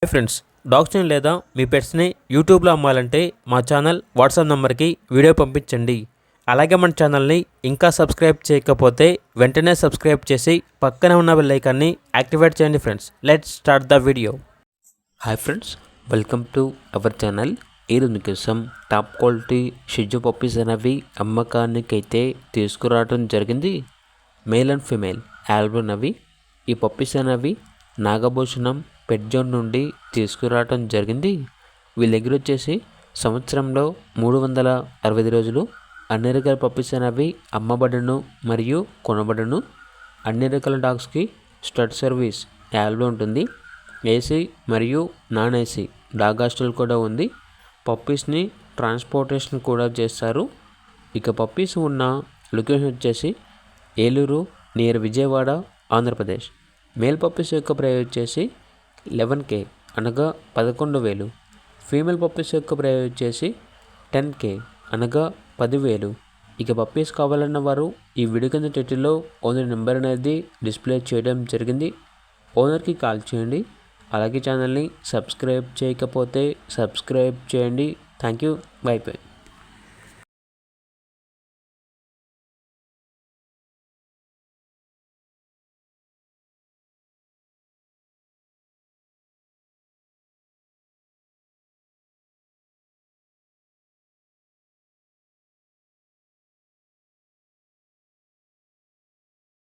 Hi friends, డాగ్స్ని లేదా మీ పెట్స్ని యూట్యూబ్లో అమ్మాలంటే మా ఛానల్ వాట్సాప్ నెంబర్కి వీడియో పంపించండి. అలాగే మన ఛానల్ని ఇంకా సబ్స్క్రైబ్ చేయకపోతే వెంటనే సబ్స్క్రైబ్ చేసి పక్కనే ఉన్న బెల్ ఐకాన్ని యాక్టివేట్ చేయండి. Friends, let's start the video. Hi friends, welcome to our channel. ఈరోజు మీకోసం టాప్ క్వాలిటీ షిజు పప్పీస్ అనేవి అమ్మకానికైతే తీసుకురావడం జరిగింది. మేల్ అండ్ ఫీమేల్ ఆల్బన్ అవి. ఈ పప్పీస్ అనేవి నాగభూషణం పెట్ జోన్ నుండి తీసుకురావటం జరిగింది. వీళ్ళ దగ్గర వచ్చేసి సంవత్సరంలో 365 రోజులు అన్ని రకాల పప్పీస్ అనేవి అమ్మబడును మరియు కొనబడును. అన్ని రకాల డాగ్స్కి స్టడ్ సర్వీస్ యావ్లో ఉంటుంది. ఏసీ మరియు నాన్ ఏసీ డాగ్ హాస్టల్ కూడా ఉంది. పప్పీస్ని ట్రాన్స్పోర్టేషన్ కూడా చేస్తారు. ఇక పప్పీస్ ఉన్న లొకేషన్ వచ్చేసి Eluru near Vijayawada, Andhra Pradesh. Male puppies యొక్క ప్రైస్ వచ్చేసి 11K అనగా 11,000. ఫీమేల్ పప్పీస్ యొక్క ప్రైస్ వచ్చేసి 10K అనగా 10,000. ఇక పప్పీస్ కావాలన్న వారు ఈ వీడియో కింద టైటిల్లో ఓనర్ నెంబర్ అనేది డిస్ప్లే చేయడం జరిగింది. ఓనర్కి కాల్ చేయండి. అలాగే ఛానల్ని సబ్స్క్రైబ్ చేయకపోతే సబ్స్క్రైబ్ చేయండి. Thank you. By by.